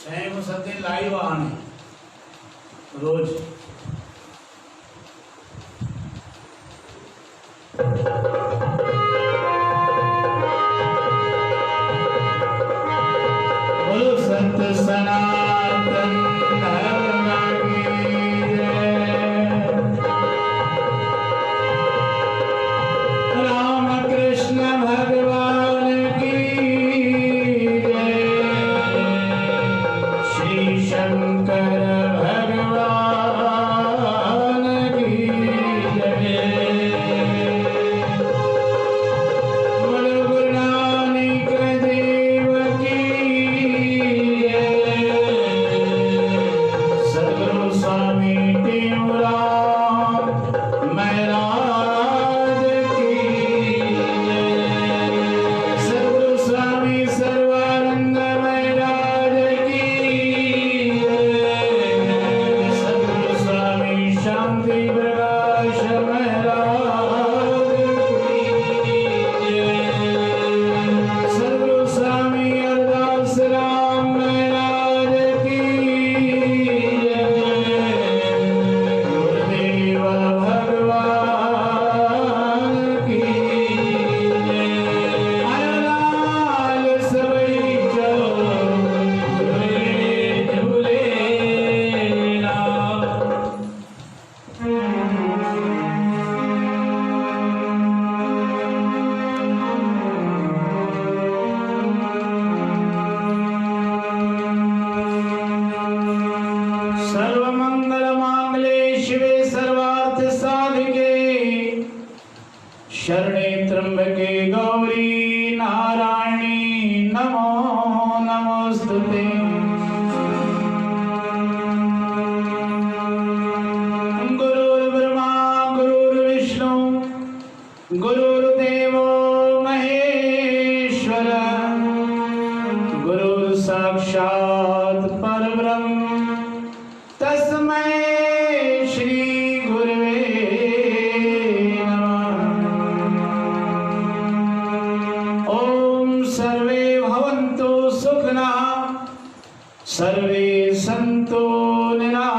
छह सते लाइव आने रोज बोलो संत सनातन धर्म की जय। राम कृष्ण भगवान की जय। श्री शंकर भगवान की जय। बोलो गुरु नानक देव की जय। सद्गुरु स्वामी टेऊराम महाराज की जय। सद्गुरु स्वामी सर्वानंद महाराज की जय। सद्गुरु स्वामी शांति प्रकाश महाराज की जय। सद्गुरु स्वामी अरदास राम महाराज की जय। गुरुदेव भगवान की जय। लाल सबई झूले झूलेलाल। सर्वमंगल मांगले शिवे सर्वार्थ साधिके शरणे त्र्यंबके गौरी नारायणी नमो नमोस्तुते। गुरुर्ब्रह्मा गुरुर्विष्णु गुरुर्देवो महेश्वर गुरुर् साक्षात् परब्रह्म तस्मै श्री गुरवे नमः। ओम सर्वे भवन्तु सुखिनः सर्वे सन्तु निरामयाः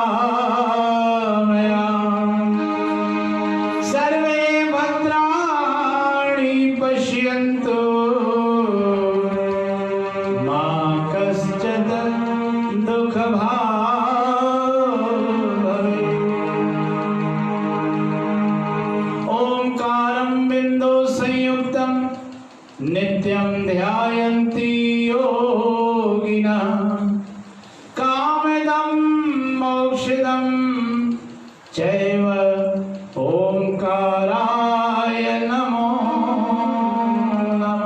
सर्वे भद्राणि पश्यन्तु मा कश्चित् दुःखभाग् भवेत्। ओंकारं बिन्दु संयुक्तं नित्यं ध्यायन्ति योगिनः कामदं मोक्षदं चैव ओंकाराय नमो नमः।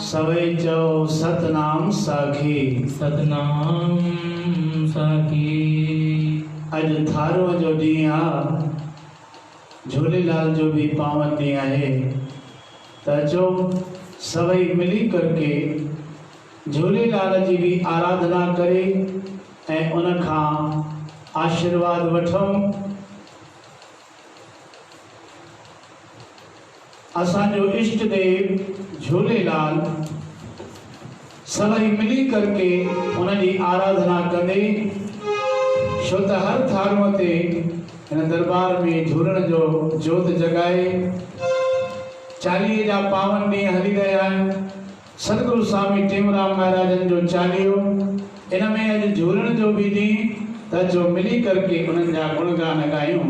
सवै चौ सतनाम साखी सतनाम साखी। अज थारो जो ॾींहुं आहे झूलेलाल जो भी पावन ॾींहुं आहे त अचो सभई मिली करके झूलेलाल जी भी आराधना करे ऐं उन खां आशीर्वाद वठूं। असांजो इष्ट देव झूलेलाल सभई मिली करके उनकी आराधना कंदे छो त हर थारूअ ते हिन दरबार में झूलण जो जोत जगाए चालीहे जा पावन ॾींहं हली रहिया आहिनि। सतगुरु स्वामी टेऊराम महाराजन जो चालीहो इन में अॼु झूलण जो भी ॾींहुं त अचो मिली करके उन्हनि जा गुणगान ॻायूं।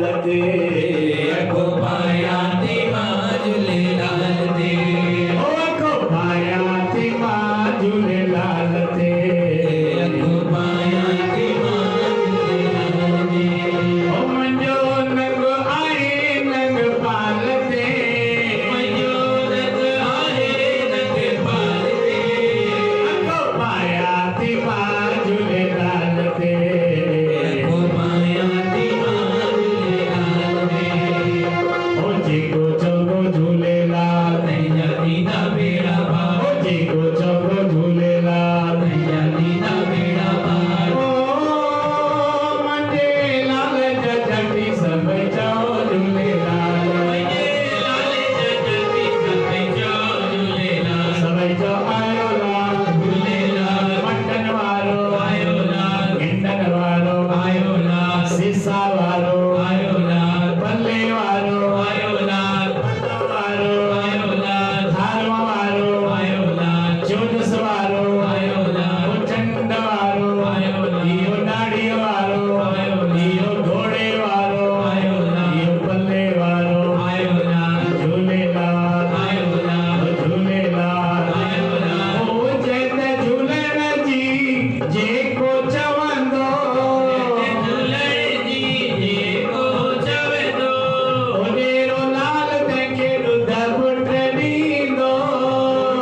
ते अखो पाया ते मां झूलेलाल ते ओ अखो पाया ते मां झूलेलाल ते अखो पाया ते मां झूलेलाल ते ओ मुंहिंजो नंग आहे नंग पाल ते मुंहिंजो नंग आहे नंग पाल ते अखो पाया ते मां झूलेलाल ते अखो पाया ते मां झूलेलाल ते ओ जेको चङो झूलेलाल तैया दीदा बेड़ा ओ पार जेको चङो झूलेलाल तैया दीदा बेड़ा पार ओ मुंहिंजे लाल जा जटी सभई चओ झूलेलाल मुंहिंजे लाल जगती सभई चओ झूलेलाल सभई चओ आयो लाल झूलेलाल मटन वारो आयो लाल गिंडन वारो आयो लाल सीसा वारो आयो लाल पल्ले वारो आयो लाल वारो आयो लाल धारमा वारो आयो लाल चोदस वारो आयो लाल चंड वारो आयो लाल इहो नाड़ी वारो आयो लाल इहो घोड़े वारो आयो लाल इहो पल्ले वारो आयो लाल झूलेलाल आयो लाल झूलेलाल आयो लाल ओ जय झूलण जी जेको चवंदो झूलण जी जेको चवे थो ओॾेरो लाल तंहिंखे ॾुध पुट ॾींदो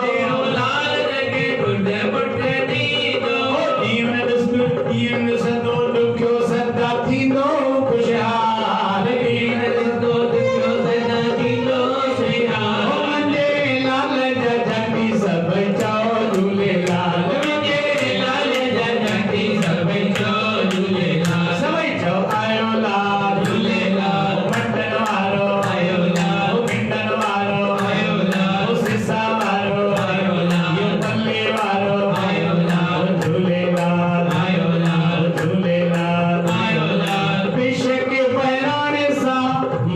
तेरो लाल जगे ॿुध पुट ॾींदो ॾींहं ॾिसंदो ॾुखियो सदा थींदो ख़ुशहाल ॾींहं ॾिसंदो ॾुखियो सदा थींदो सियाल मुंहिंजे लाल जा जटी सभई चओ झूलेलाल मुंहिंजे लाल जगती सभई चओ झूलेलाल सभई चओ आयो लाल झूलेलाल मटन वारो आयो लाल गिंडन वारो आयो लाल सीसा वारो आयो लाल इहो पल्ले वारो आयो लाल झूलेलाल आयो लाल झूलेलाल आयो लाल विष के बहिराणे सां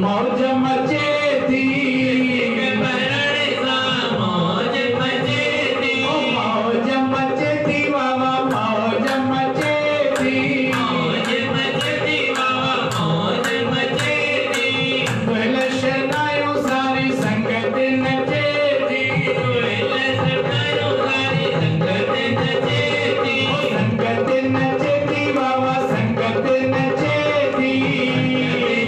मौज मचे थी बरण सां मौज मचे थी ओ मौज मचे थी बाबा मौज मचे थी मौज मचे थी बाबा मौज मचे थी दुहिल शहनायूं सारी संगत नचे थी कोयल सतायो सारी संगत नचे थी संगत नचे थी बाबा संगत नचे थी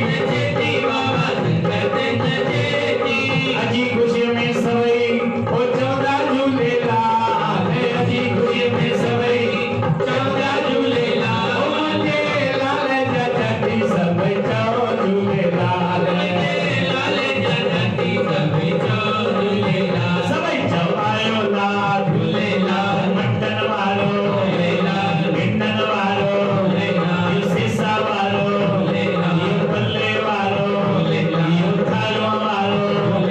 नचे थी बाबा संगत नचे थी अजी खुशी में सभई ओ चौदा झूलेलाल अजी खुशी में सभई चौदा झूलेलाल ओ मुंहिंजे लाल जा जटी सभई चओ झूलेलाल लाल जगती सभई चओ झूलेलाल सभई चओ आयो लाल झूलेलाल मटन वारो झूलेलाल गिंडन वारो झूलेलाल इहो सीसा वारो झूलेलाल इहो पल्ले वारो इहो थालवा वारो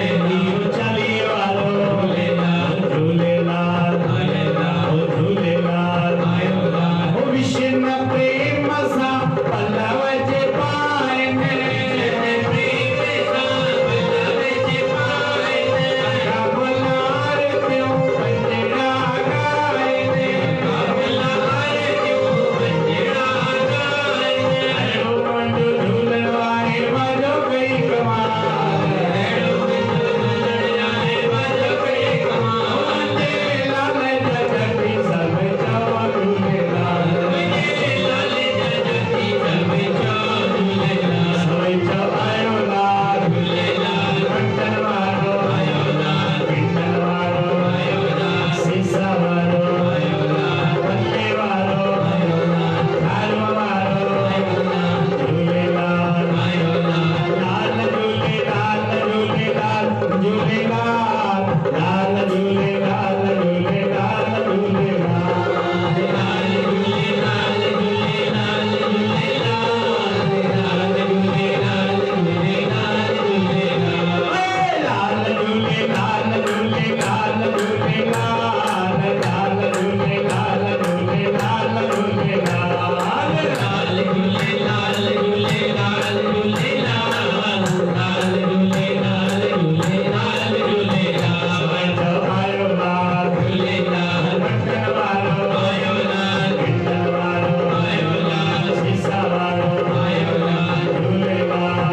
इहो चालीहे वारो झूलेलाल झूलेलाल आयो लाल ओ झूलेलाल आयो लाल ओ विष्णु प्रेम सां पल्लव जे पाइनि प्रेम सां पल्लव जे पाइनि काबलार पियो पंजड़ा गाइनि काबलार जो पंजड़ा गाइनि अहिड़ो मुंहिंजो झूलण वारे मज़ो कई कमाल अहिड़ो मुंहिंजो झूलण आहे मज़ो कई कमाल मुंहिंजे लाल जा जटी सभई चओ झूलेलाल मुंहिंजे लाल जगती सभई चओ झूलेलाल सभई चओ आयो लाल झूलेलाल मटन वारो आयो लाल गिंडन वारो आयो लाल सीसा वारो आयो लाल पल्ले वारो आयो लाल थालवा वारो आयो लाल झूलेलाल आयो लाल लाल झूलेलाल झूलेलाल झूलेलाल लाल झूलेलाल झूलेलाल झूलेलाल लाल झूलेलाल झूलेलाल झूलेलाल लाल झूलेलाल झूलेलाल झूलेलाल लाल झूलेलाल झूलेलाल झूलेलाल लाल झूलेलाल झूलेलाल झूलेलाल लाल झूलेलाल झूलेलाल झूलेलाल लाल झूलेलाल झूलेलाल झूलेलाल सभई चओ आयो लाल झूलेलाल मटन वारो आयो लाल गिंडन वारो आयो लाल सीसा वारो आयो लाल झूलेलाल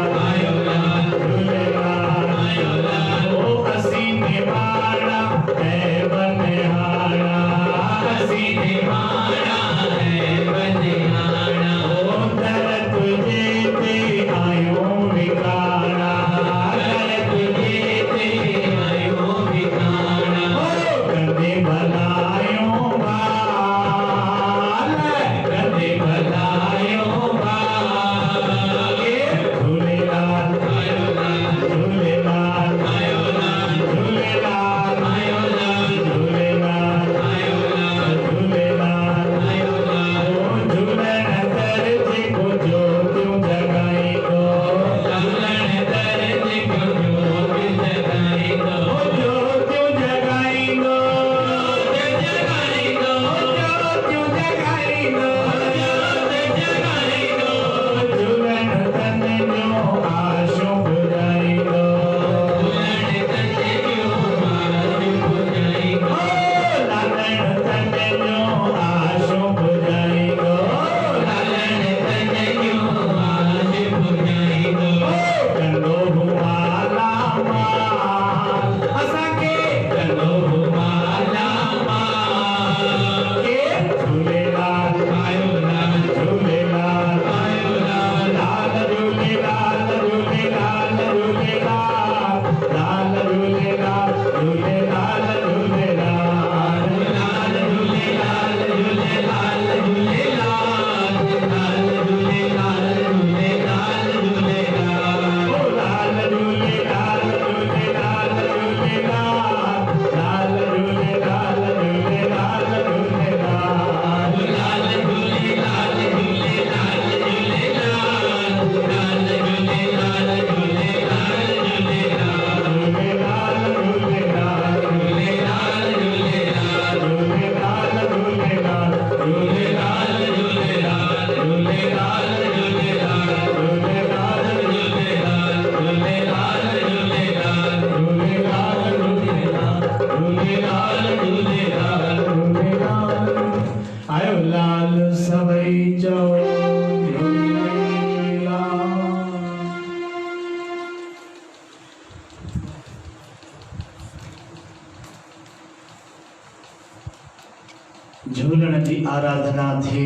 झूलण जी आराधना थी।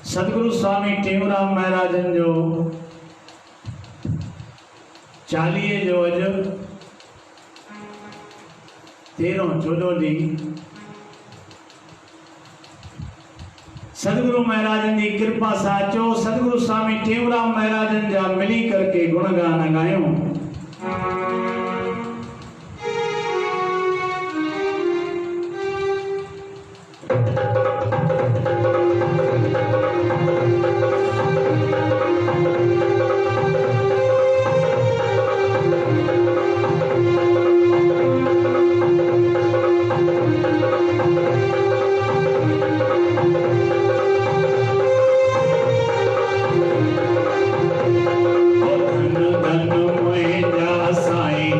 सदगुरु स्वामी टेऊंराम महाराजन जो 40 जो अज 13-14 ॾींहुं सदगुरु महाराजन जी कृपा सां अचो। सदगुरु स्वामी टेऊंराम महाराजन जा मिली करके गुणगान गायूं। धन धन मुंहिंजा साईं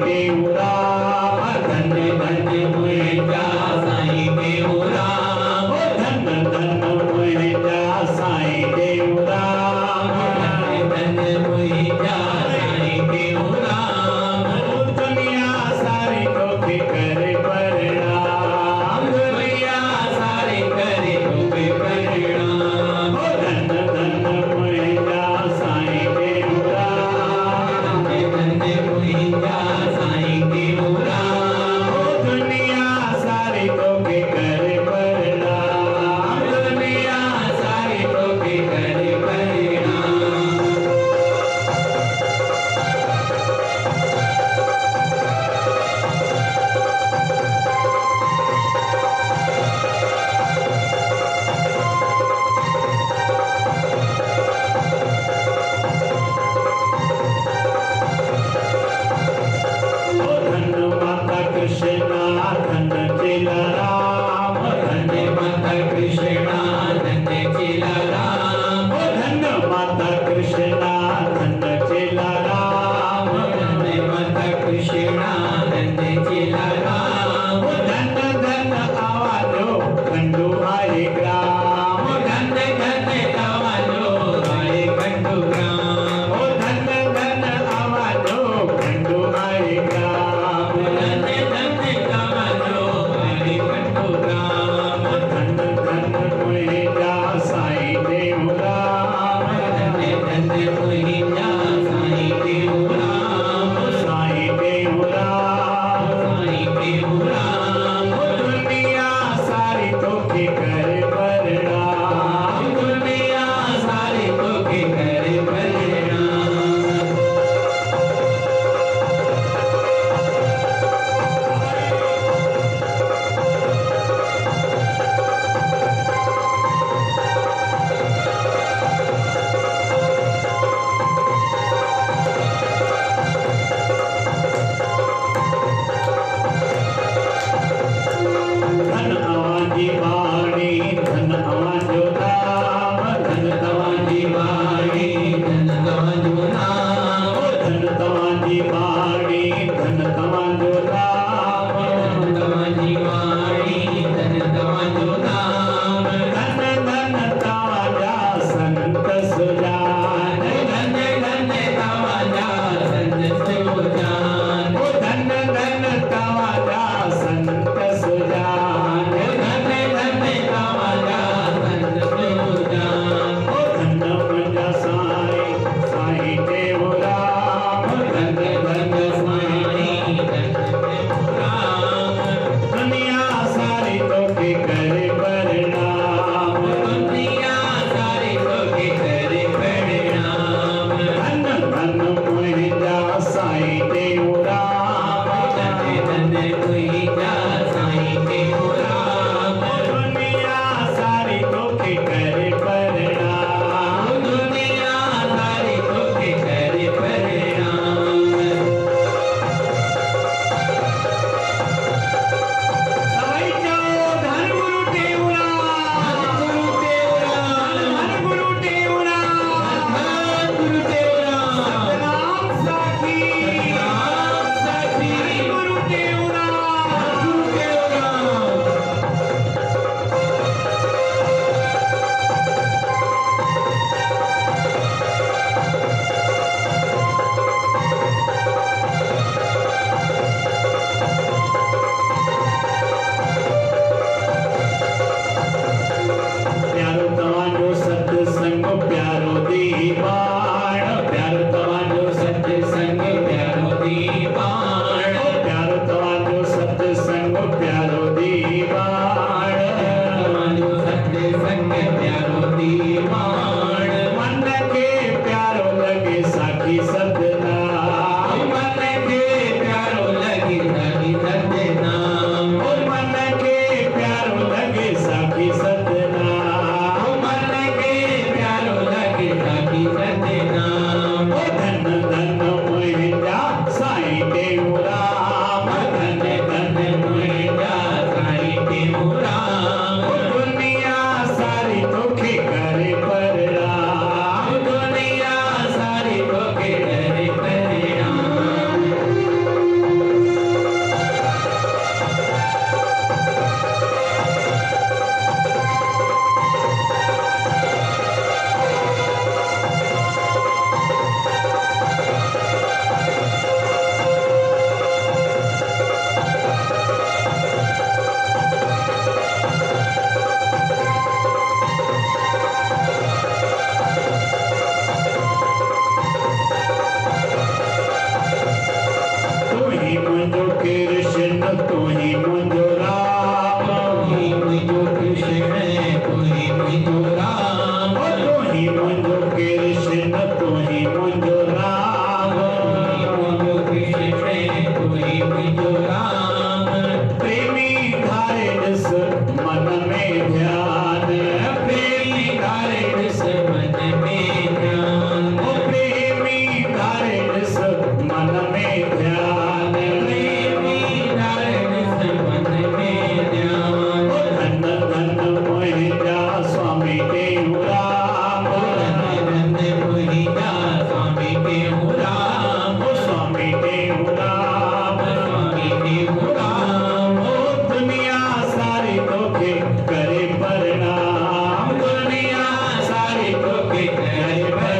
देव राम, ओ स्वामी देव राम, स्वामी देव राम, ओ दुनिया सारी तोखे करे प्रणाम, दुनिया सारी तोखे करे प्रणाम।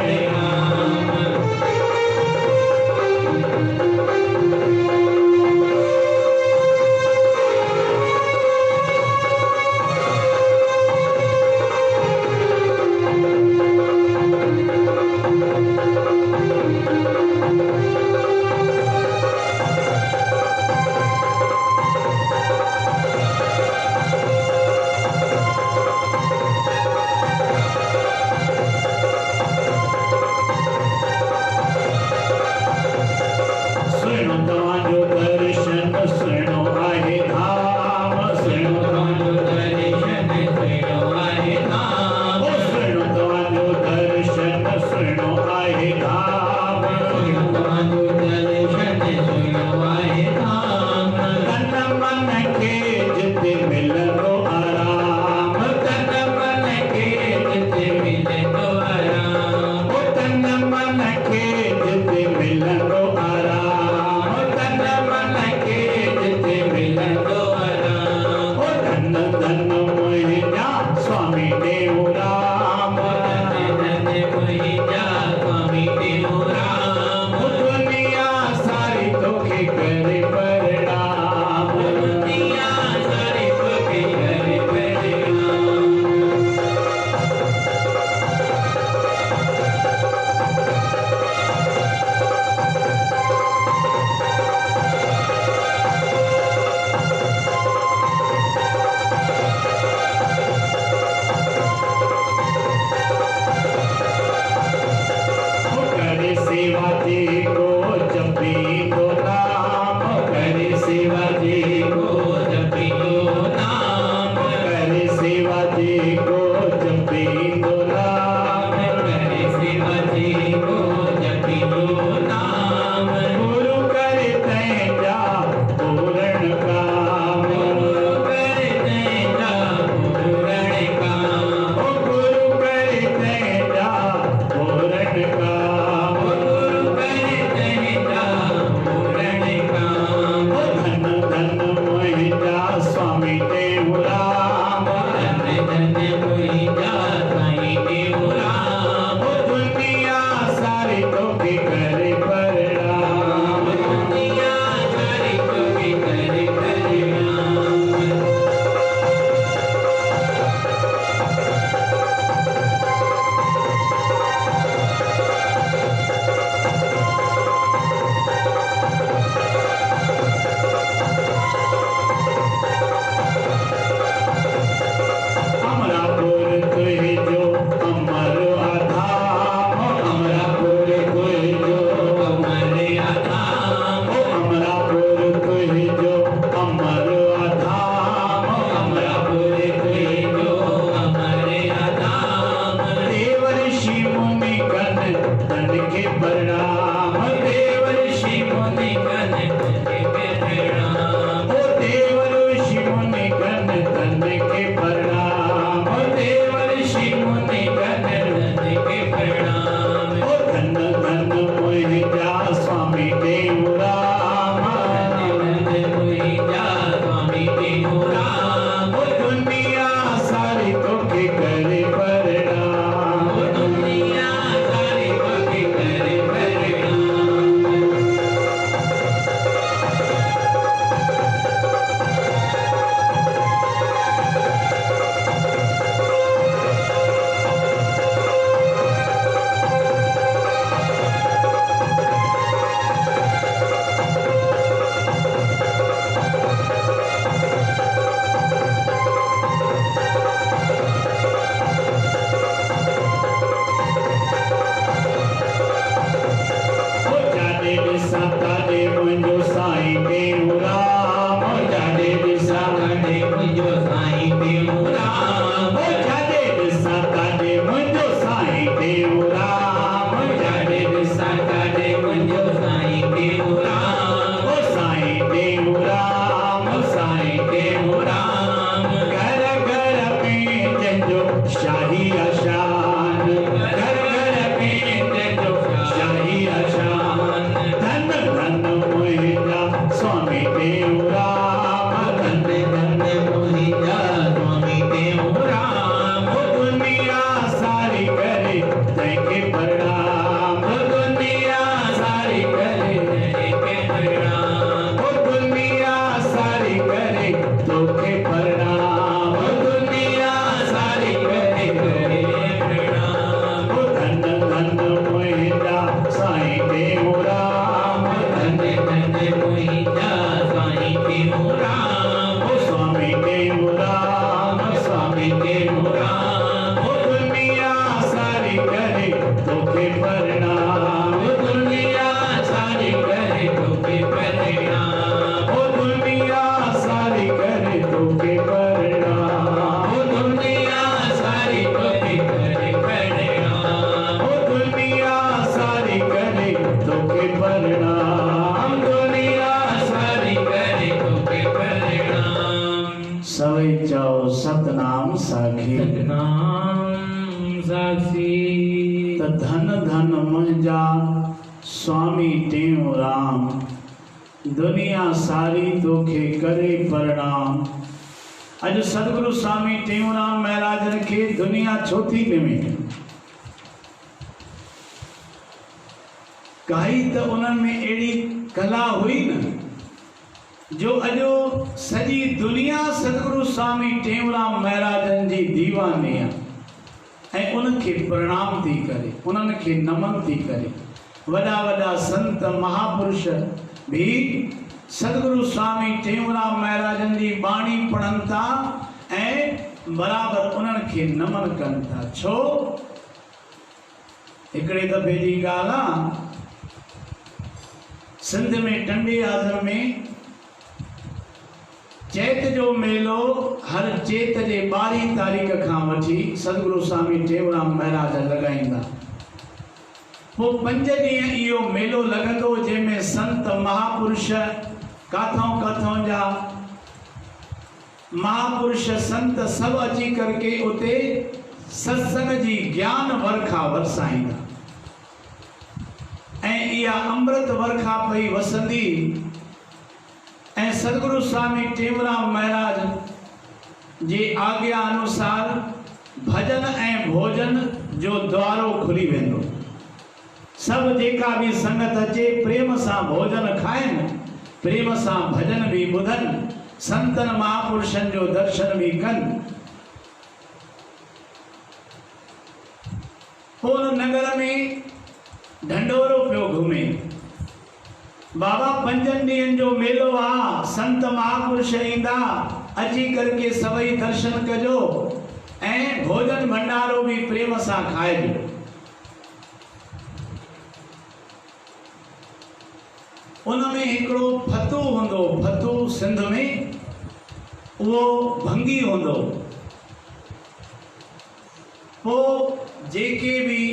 सुनो तव्हांजो दर्शन सुहिणो आहे धाम, सुहिणो तव्हांजो दर्शन सुहिणो आहे धाम, ओ सुहिणो तव्हांजो दर्शन सुहिणो आहे धाम, तव्हांजो दर्शन सुहिणो आहे धाम। तन मन खे जिते मिलंदो आराम, तन मन खे जिते मिलंदो आराम, ओ तन मन खे जिते मिलंदो आराम, तन मन खे जिते मिलंदो आराम। ओ धन धन मुंहिंजा स्वामी देव राम, धन मुंहिंजा स्वामी देव राम, ओ दुनिया सारी तोखे करे प्रणाम, दुनिया सारी तोखे करे प्रणाम। ओ करे सेवा जी को जपी तो नाम, करे सेवा जी को जपियो नाम, करे सेवा जी को जपी तो नाम, करे सेवा जी को जपियो नाम। गुरु करे तैजा पूर्ण काम, गुरु करे तैजा पूर्ण काम, ओ गुरु करे तैजा पूर्ण काम, गुरु करे तैजा पूर्ण काम। ओ धन धन मुंहिंजा स्वामी देव राम, धन मुंहिंजा साईं देव राम, ओ दुनिया सारी तोखे करे प्रणाम, दुनिया सारी तोखे करे प्रणाम। अमरापुर तुझो अमर आधाम, अमरापुर तुझो हमारे आधाम, ओ अमरापुर तुझो अमर आधाम, अमरापुर तुझो हमारे आधाम। देव ऋषि मुनि गण धन के प्रणाम, देव ऋषि मुनि गण के प्रणाम, ओ देव ऋषि मुनि गण धन के प्रणाम, देव ऋषि मुनि गण के प्रणाम। ओ धन धन मुंहिंजा स्वामी देव राम, धन मुंहिंजा स्वामी देव राम, ओ दुनिया सारी तोखे करे प्रणाम, दुनिया सारी तोखे करे प्रणाम। शाही आशान घर घर में जो शाही टेऊंराम धन धन मोहिता स्वामी टेऊंराम स्वामी टेऊंराम स्वामी टेऊंराम दुनिया सारी करे तोखे प्रणाम दुनिया सारी करे तोखे प्रणाम दुनिया सारी करे तोखे प्रणाम दुनिया सारी तोखे करे प्रणाम दुनिया सारी करे तोखे प्रणाम दुनिया सारी करे तोखे प्रणाम सवई चओ सतनाम साखी सतनाम साक्षी त धन धन मुंहिंजा स्वामी टेऊंराम दुनिया सारी तोखे करे प्रणाम। अॼु सतगुरु स्वामी टेऊंराम महाराज खे दुनिया छो थी पिए काई त उन्हनि में अहिड़ी कला हुई न जो अॼु सॼी दुनिया सतगुरु स्वामी टेऊंराम महाराजनि जी दीवानी आहे ऐं उनखे प्रणाम थी करे उन्हनि खे नमन थी करे। वॾा वॾा संत महापुरुष भी सतगुरु स्वामी टेऊंराम महाराजनि जी बाणी पढ़नि था ऐं बराबरि उन्हनि खे नमन कनि था। छो हिकिड़े दफ़े जी ॻाल्हि आहे सिंध में टंडे आज़र में चैत जो मेलो हर चेत जे 12 तारीख़ खां वठी सतगुरु स्वामी टेऊंराम महाराज लॻाईंदा। पोइ 5 ॾींहं इहो मेलो लॻंदो जंहिंमें संत महापुरुष काथों काथों जा महापुरुष संत सभु अची करके उते सत्संग जी ज्ञान वर्खा वरसाईंदा ऐं इहा अमृत वर्खा पई वसंदी ऐं सतगुरु स्वामी टेऊंराम महाराज जे आज्ञा अनुसार भजन ऐं भोजन जो द्वारो खुली वेंदो। सब जेका भी संगत अचे प्रेम सां भोजन खाइनि प्रेम सां भजन भी ॿुधनि संतन महापुरुषनि जो दर्शन भी कनि। पोइ नगर में ढंढोरो पियो घुमे। बाबा 5 ॾींहंनि जो मेलो आहे संत महापुरुष ईंदा अची करके सभई दर्शन कजो ऐं भोजन भंडारो भी प्रेम सां खाइजो। उनमें हिकिड़ो फतू हूंदो फतू सिंध में उहो भंगी हूंदो। पोइ जेके भी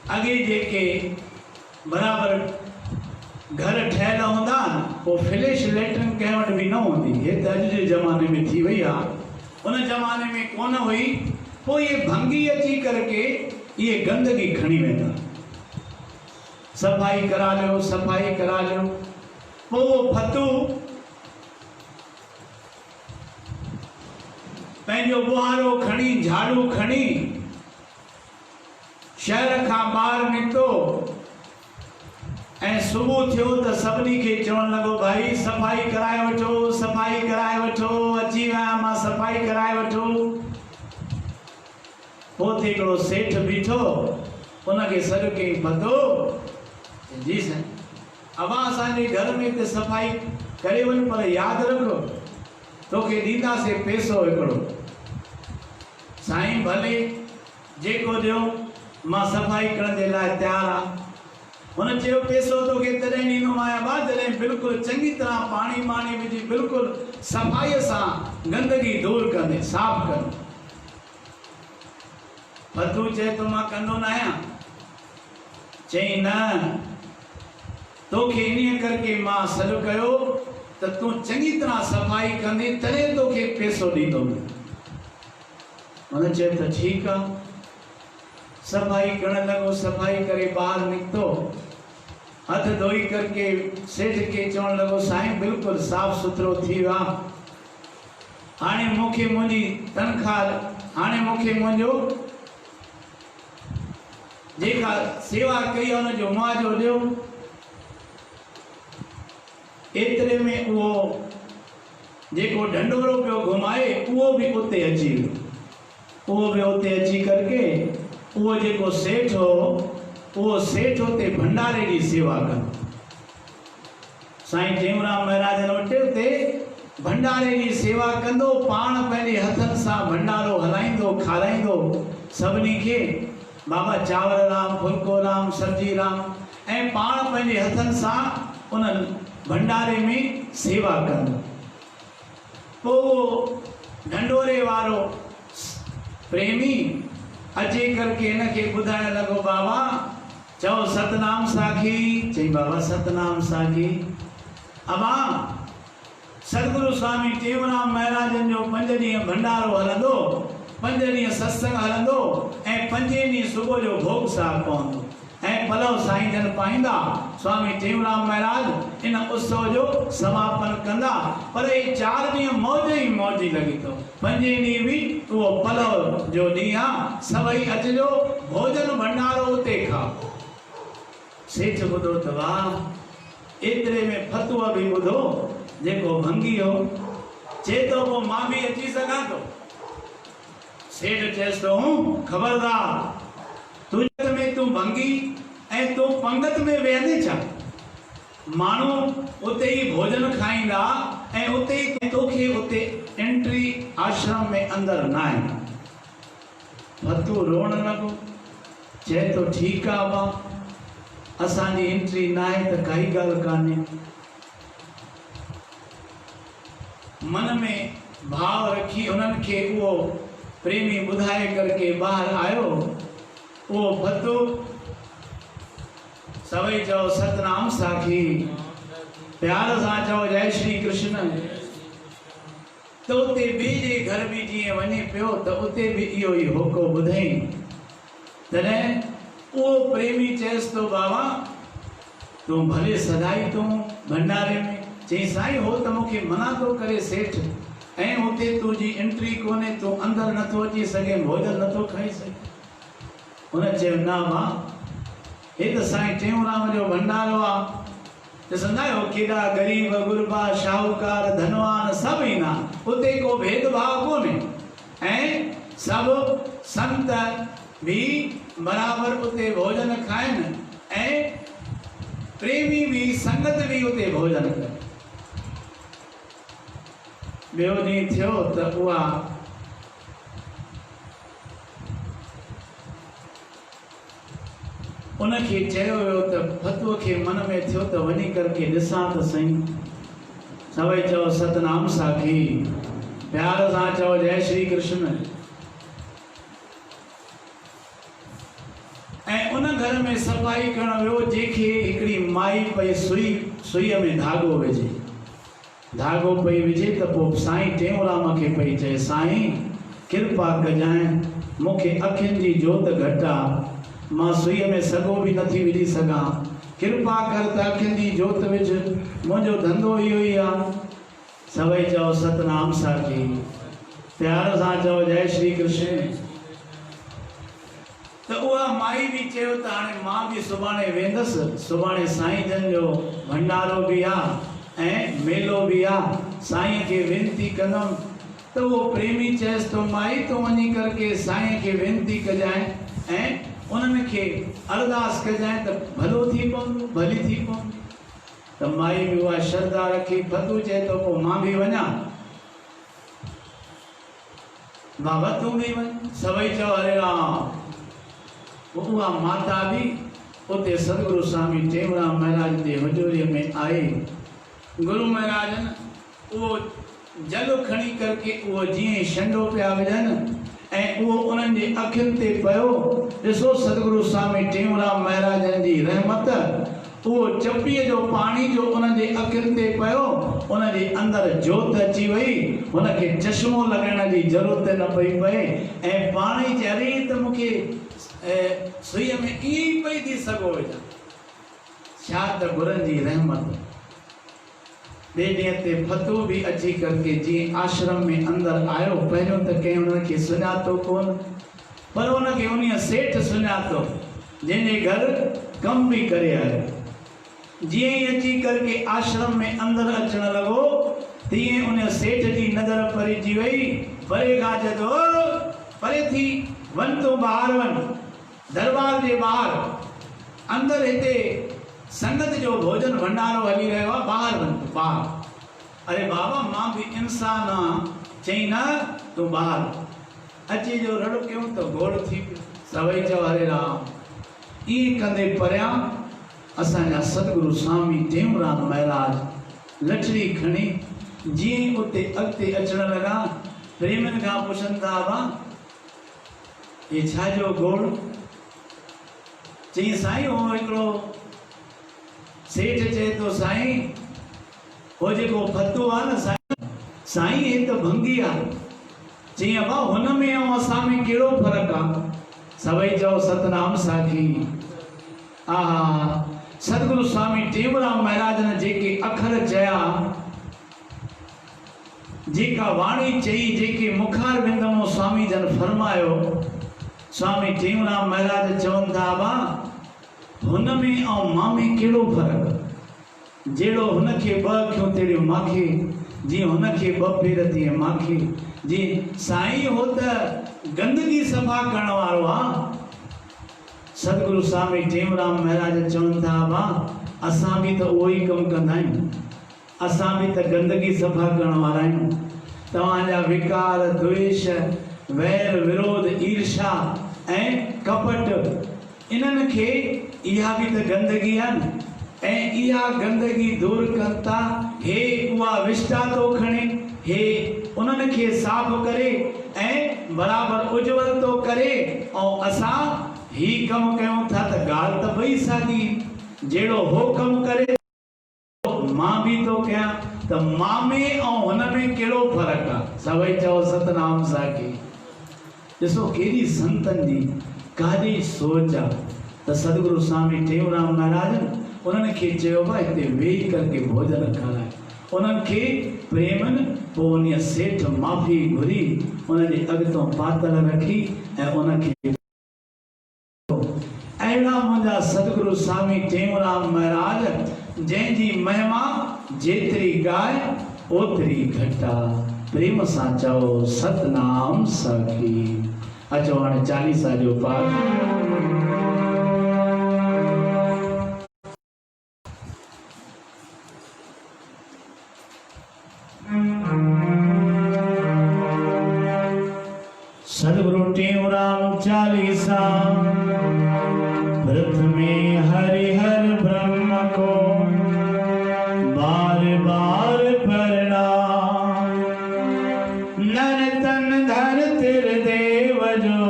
अॻे जेके बराबरि घर ठहियल हूंदा पोइ फ्लैश लैट्रिन कंहिं वटि बि न हूंदी। हे त अॼु जे ज़माने में थी वई आहे उन ज़माने में कोन हुई। पोइ इहे भंगी अची करके इहे गंदगी खणी वेंदा सफ़ाई करा लियो सफ़ाई करा लियो। पोइ उहो फतू पंहिंजो बुहारो खणी झाड़ू खणी शहर खां ॿाहिरि निकितो ऐं सुबुह थियो त सभिनी खे चवणु लॻो भाई सफ़ाई कराए वठो सफ़ाई कराए वठो अची विया मां सफ़ाई कराए वठो। पोइ हिकिड़ो सेठ बीठो उनखे सॾु कई पतो जी साईं अवां असांजे घर में त सफ़ाई करे वञ पर यादि रखो तोखे ॾींदासीं पैसो हिकिड़ो। साईं भले जेको ॾियो मां सफ़ाई करण जे लाइ तयारु आहियां। हुन चयो पैसो तोखे तॾहिं ॾींदोमांइ बा जॾहिं बिल्कुलु चङी तरह पाणी माणी विझी बिल्कुलु सफ़ाईअ सां गंदगी दूर कंदे साफ़ कंदे। फतू चए तो मां कंदो न आहियां। चई न तोखे इन करके मां सॾु कयो त तूं चङी तरह सफ़ाई कंदे तॾहिं तोखे पैसो ॾींदुमि। हुन चयो त ठीकु आहे। सफ़ाई करण लॻो सफ़ाई करे ॿाहिरि निकितो हथ धोई करके सेठ के चवण लॻो साईं बिल्कुलु साफ़ सुथरो थी वियो आहे। हाणे मूंखे मुंहिंजी तनख़्वाह हाणे मूंखे मुंहिंजो जेका सेवा कई आहे हुनजो मुआवज़ो ॾियो। एतिरे में उहो जेको ढंढोरो पियो घुमाए उहो बि उते अची वियो। उहो बि उते अची करके उहो जेको सेठ हो वो सेठ होते भंडारे की सेवा कर। साईं टेऊंराम महाराज वटि उते भंडारे की सेवा कंदो, पाण पंहिंजे हथनि सां भंडारो हलाईंदो, खाराईंदो सभिनी खे। बाबा चांवर राम, फुल्को राम, सब्जी राम, ऐं पाण पंहिंजे हथनि सां उन भंडारे में सेवा कंदो। पोइ ढंढोरे वारो प्रेमी अचे करके इनखे ॿुधाइण लॻो, बाबा चओ सतनाम साखी। चई बाबा सतनाम साखी। अबा सतगुरु स्वामी टेऊंराम महाराजन जो 5 ॾींहं भंडारो हलंदो, 5 ॾींहं सत्संग हलंदो, ऐं 5 ॾींहं सुबुह जो भोग साहब पवंदो, ऐं पलव साईं जन पाईंदा। स्वामी टेऊंराम महाराज इन उत्सव जो समापन कंदा। पर ये 4 ॾींहं मौज ही मौज लॻी अथव। 5 ॾींहं भी वो पलव जो ॾींहुं आहे, सभई अचिजो, भोजन भंडारो उते खाओ। सेठ ॿुधो त वाह, एतिरे में फतुआ भी ॿुधो, जेको भंगी हो चए तो वो मां भी अची सघां थो। सेठ चएसि थो, खबरदार, तुझ में तू भंगी ऐं तू पंगत में वेहंदे छा? माण्हू उते ही भोजन खाईंदा ऐं उते ही तोखे उते एंट्री आश्रम में अंदर न आहे। फतू रोण लॻो, चए तो ठीकु आहे बा, असांजी एंट्री न आहे त काई ॻाल्हि कान्हे। मन में भाव रखी उन्हनि खे उहो प्रेमी ॿुधाए करके ॿाहिरि आयो। वो फतू सभई चओ सतनाम साखी, प्यार सां चओ जय श्री कृष्ण। तो उते ॿिए जे घर भी जीअं वञे पियो त उते भी इहो ई होको ॿुधई। तॾहिं उहो प्रेमी चएसि तो, बाबा तूं भले सदाई तूं भंडारे में। चई साईं हो त मूंखे मना तो करे सेठ, ऐं उते तुंहिंजी एंट्री कोन्हे, तूं अंदर नथो अची सघे, भोजन नथो खाई सघे। उन चयो न मां, हे त साईं टेऊंराम जो भंडारो आहे। ॾिसंदा आहियो केॾा ग़रीब गुरबा शाहूकार धनवान सभु ईंदा, उते को भेदभाव कोन्हे, ऐं सभु संत भी बराबर उते भोजन खाइनि, ऐं प्रेमी भी संगत भी उते भोजन कनि। ॿियो ॾींहुं थियो त उहा उनखे चयो वियो त फतूअ खे मन में थियो त वञी करके ॾिसां त सही। सभई चओ सतनाम साखी, प्यार सां चओ जय श्री कृष्ण। ऐं उन घर में सफ़ाई करण वियो, जंहिंखे हिकिड़ी माई पई सुईअ में धागो विझे। धागो पई विझे त पोइ साईं टेऊंराम खे पई चए, साईं कृपा कजांइ, मूंखे अखियुनि जी जोत घटि आहे, मां सुईअ में सॻो भी नथी विझी सघां, कृपा कर त अखियुनि जी जोत विझ, मुंहिंजो धंधो इहो ई आहे। सभई चओ सतनाम साखी, प्यार सां चओ जय श्री कृष्ण। त उहा माई भी चयो त हाणे मां भी सुभाणे वेंदसि, सुभाणे साईं जन जो भंडारो भी आहे ऐं मेलो भी आहे, साईं खे वेनती कंदमि। त वो प्रेमी चएसि तो, माई तूं वञी करके साईं खे वेनती कजांइ ऐं उन्हनि खे अरदास कजांइ त भलो थी पवंदो, भली थी पवंदी। त माई भी उहा श्रद्धा रखी। फतू चए तो पोइ मां भी वञा? बाबा तूं भी वञ। सभई चओ हरे राम। उहा माता भी उते सतगुरु स्वामी टेऊंराम महाराज जे हजूरीअ में आई। गुरु महाराजन वो जल खणी करके वो जीअं छंडो पिया विझनि ऐं उहो उन्हनि जे अखियुनि ते पियो। ॾिसो सतगुरु स्वामी टेऊंराम महाराजन जी रहमत, उहो चपीअ जो पाणी जो उन्हनि जे अखियुनि ते पियो, उन जे अंदरि जोत अची वई, हुनखे चश्मो लॻाइण जी ज़रूरत न पई पए ऐं पाणी चरी त मूंखे सुईअ में ईअं ई पई थी सघो विझां। छा त गुरनि जी रहमत। ॿिए ॾींहं ते फतू भी अची करके जीअं आश्रम में अंदरि आयो, पहिरियों त कंहिं हुनखे सुञातो कोन, पर हुनखे उन सेठ सुञातो जंहिंजे घर कम भी करे आयो। जीअं ई अची करके आश्रम में अंदरि अचण लॻो, तीअं उन सेठ जी नज़र पइजी वई। परे खां चयो, परे थी वञ, तूं ॿाहिरि वञ, दरबार जे ॿाहिरि। अंदर हिते संगत जो भोजन भंडारो हली रहियो आहे, ॿाहिरि वञ ॿाहिरि। अरे बाबा मां बि इंसान आहियां। चई न तूं ॿाहिरि अची जो रड़ो कयूं त गोड़ थी पियो। सभई चयो हरे राम। ईअं कंदे परियां असांजा सतगुरु स्वामी टेऊंराम महाराज लठड़ी खणी जीअं उते अॻिते अचण लॻा, प्रेमनि खां पुछनि था बा हे छाजो गोड़? चई साईं हो हिकिड़ो सेठ चए थो साईं हो जेको फतू आहे न साईं हे त भंगी आहे। चई अबा हुन में ऐं असां में कहिड़ो फ़र्क़ु आहे? सभई चओ सतनाम साखी। आहा सतगुरु स्वामी टेऊंराम महाराज ने जेके अखर चया, जेका वाणी चई, जेके मुखार बिंद में स्वामी जन फरमायो, स्वामी टेऊंराम महाराज चवनि था बा हुन में ऐं मां में कहिड़ो फ़र्क़ु? जहिड़ो हुनखे ॿ अखियूं तहिड़ियूं मांखे, जीअं हुनखे ॿ पेर तीअं मांखे। जीअं साईं हो त गंदगी सफ़ा करण वारो आहे। सतगुरु स्वामी टेऊंराम महाराज चवनि था बा असां बि त उहो ई कमु कंदा आहियूं, असां बि त गंदगी सफ़ा करण वारा आहियूं। तव्हांजा विकार, द्वेष, वैर, विरोध, ईर्षा ऐं कपट, इन्हनि खे इहा बि त गंदगी आहे न। ऐं इहा गंदगी दूर कनि था। हे उहा विष्टा थो खणे, हे उन्हनि खे साफ़ करे ऐं बराबरि उज्जवल थो करे। ऐं असां ही कमु कयूं था त ॻाल्हि त ॿई साॻी। जहिड़ो हो कमु करे मां बि थो कयां, त मां में ऐं हुन में कहिड़ो फ़र्क़ु आहे? सभई चओ सतनाम साखी। ॾिसो केॾी संतनि जी काॾी सोच आहे। त सतगुरु स्वामी टेऊंराम महाराज उन्हनि खे चयो बा हिते वेही करके भोजन खाराए। उन्हनि खे प्रेमनि पोइ उन सेठ माफ़ी घुरी उनजे अॻितो पातल रखी ऐं उनखे अहिड़ा मुंहिंजा सतगुरु स्वामी टेऊंराम महाराज जंहिंजी महिमा जेतिरी गाए ओतिरी घटि आहे। प्रेम सां चओ सतनाम साखी। अचो हाणे चालीसा जो पाठ। सतगुरु टेऊंराम चालीसा। प्रथमे हरिहर ब्रह्म को बार बार प्रणाम। नर तन धर तिर देव जो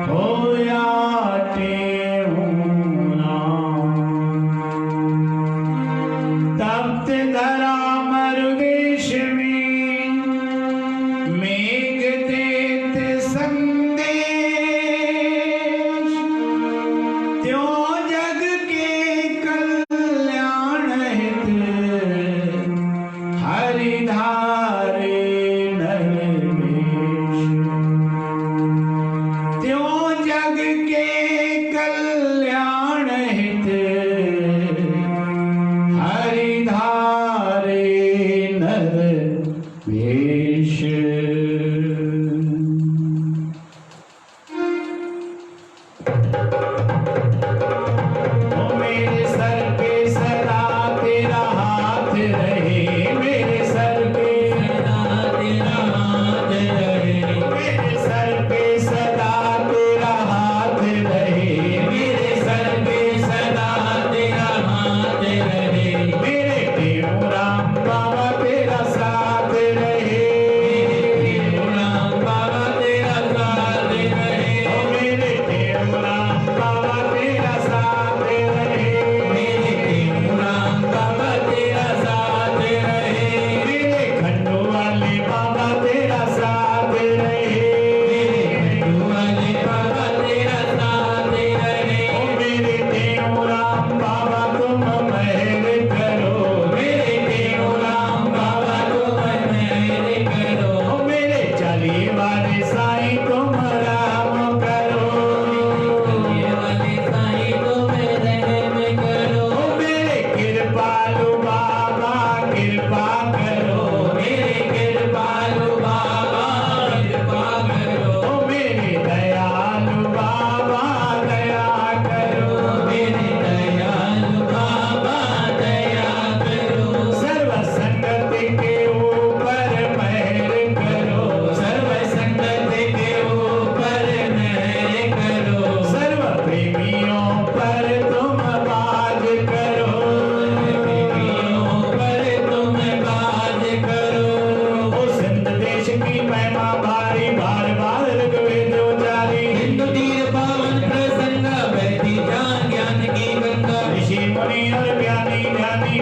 होया टेऊंराम। तप्त धरा मरुदेश में मेघ देत संदेश। त्यों जग के कल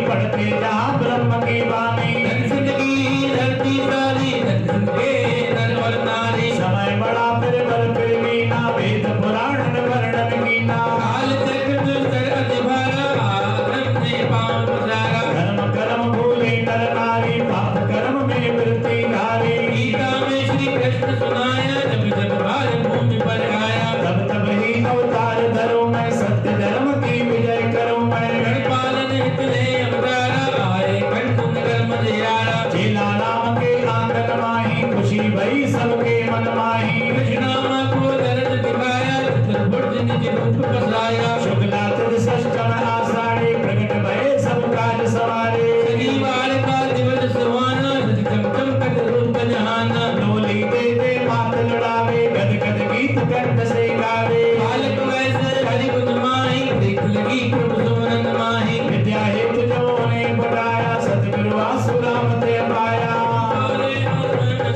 पढ़ते जहाँ ब्रह्म की वाणी जिंदगी धरती सारी धन के नर और नारी समय बड़ा फिर मीना वेद पुराण वर्णन कीना काल चक्र दुस्तर अधिभारा आदम ने पांव पसारा धर्म कर्म भूले नर नारी पाप कर्म में वृत्ति धारी गीता में श्री कृष्ण सुनाया जब जब भार भूमि पर आया तब तब ही अवतार धरो मैं सत्य धर्म की विजय करूं मैं गणपालन हित ले अवतारा आए कंठ नगर मझियारा चेला राम के आंगन माही खुशी भई सबके मन माही कृष्णामा को दर्द दिखाया चतुर्भुज निज रूप बसाया शुक्ला तुझ षष्ठम आषाढ़े प्रकट भये सब काज सवारे शनिवार का दिवस सुहाना चमचम कर रूप जहाना डोली दे मात लड़ावे गद गद गीत कंठ से गावे बालक वैसे हरि गुण माही देख लगी प्रभु सुमरन माही विद्या हेतु जो ने बढ़ाया सतगुरु आसुराम ते पाया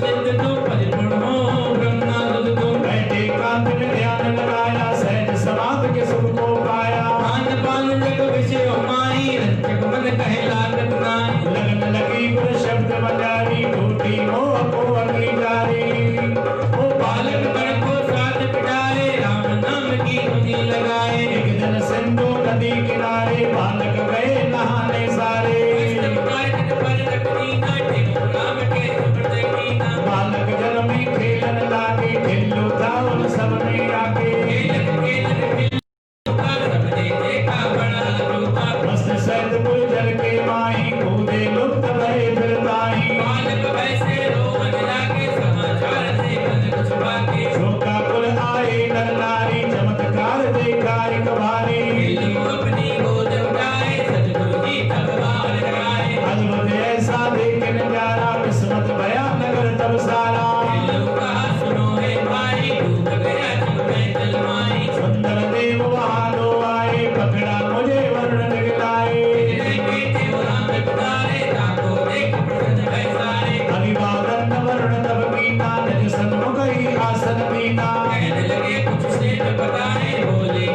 सिद्ध तो परिपूर्ण हो ब्रह्मानंद को बैठे कांत में ध्यान लगाया सहज समाध के सुख को पाया खान पान जग विषय माही रचक मन कहे लागत नाई लगन लगी गुर शब्द बजारी टूटी मोह को अंगीकारी ओ बालक गण को साथ बिठाए राम नाम की धुनी लगाए एक दिन सिंधु नदी किनारे बालक गए नहाने सारे बालक जल में खेलन लागे ठिल्लू था उन सब में आके मस्त सैदपुर जल के माही कूदे लुप्त भये फिरताही शोकाकुल आए नर नारी चमत्कार देखा एक भारी अद्भुत ऐसा देख नजारा किस्मत भया नगर तब सारा सुंदर देव वहाँ दो आए पकड़ा मुझे वर्णन गिलाए अभिवादन वर्ण तब कीना निज सन्मुख ही आसन दीना कुछ से बताए बोले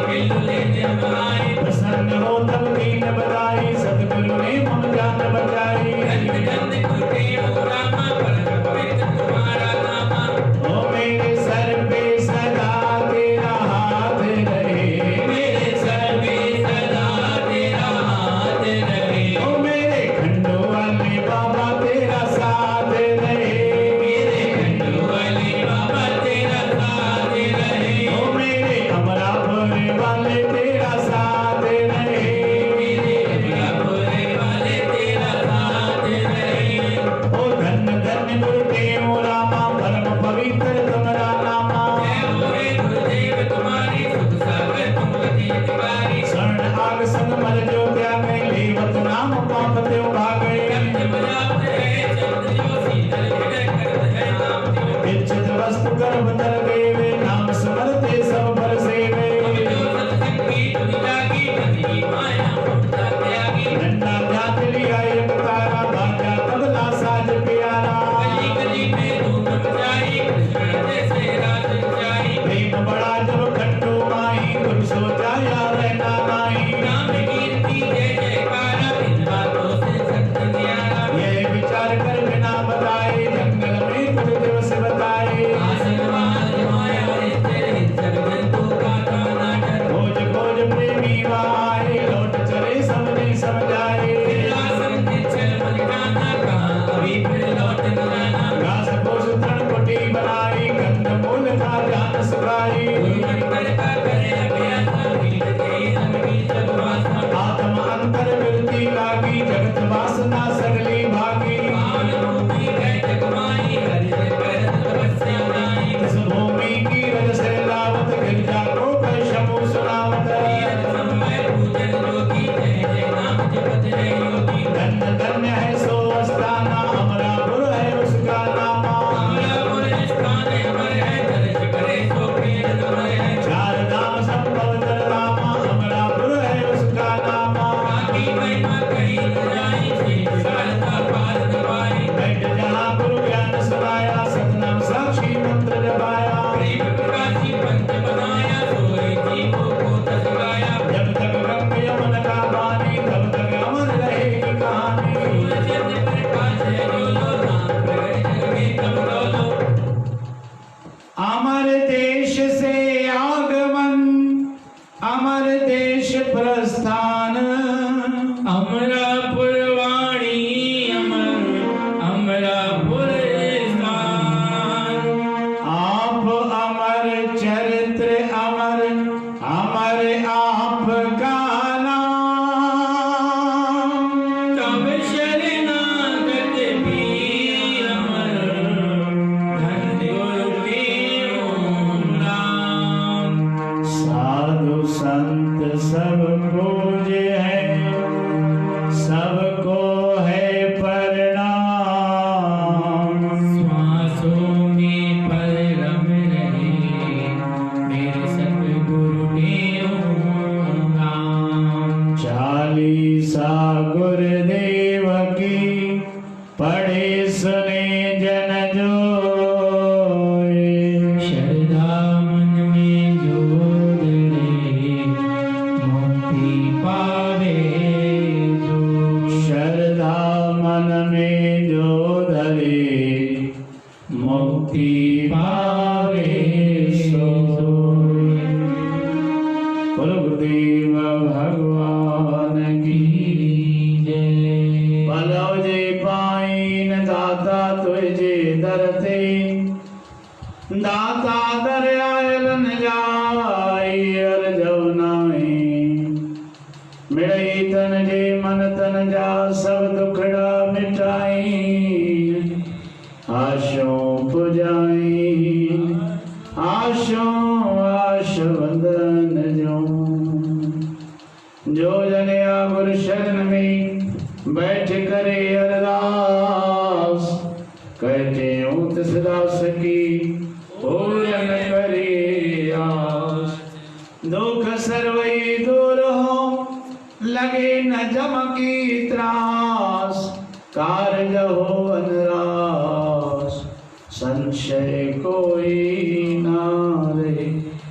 देश प्रस्थान अमरापुर वाणी अमरापुर स्थान। आप अमर चरित्र अमर अमर आपका नाम तब शरणागत भी अमर धन गुरुदेव नाम। साधु संत सब पूज्य है सबको है प्रणाम श्वासों में परम रहे मेरे सतगुरुदेव नाम। चालीसा गुरुदेव की पढ़े सुने जन जोए श्रद्धा मन में जो धरे मुक्ति पावे जो। श्रद्धा मन में जो धरे मुक्ति पावे सो। बोलो गुरुदेव भगवान की जय। भलो जे पाइन दाता तुझे दरते दाता दर आयल न जाई अर जवनाई मिड़ई तन जे मन तन जा सब दुखड़ा मिटाई आशों पुजाई आशों आश वंदन जो जनिया गुरु शरण में बैठ करे अरदास कहते हूँ तिसदास की पूरन करे आस। दुख सर्वई दूर हो लगे न जम की त्रास कार्य हो अनरास संशय कोई ना रहे।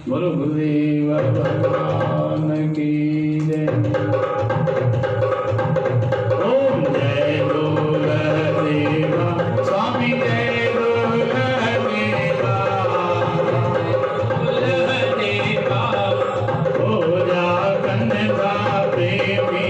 बोलो गुरुदेव भगवान की जय। ओम जय गुरुदेवा स्वामी जय गुरुदेवा कुलदेवा हो जा कन्या प्रेमी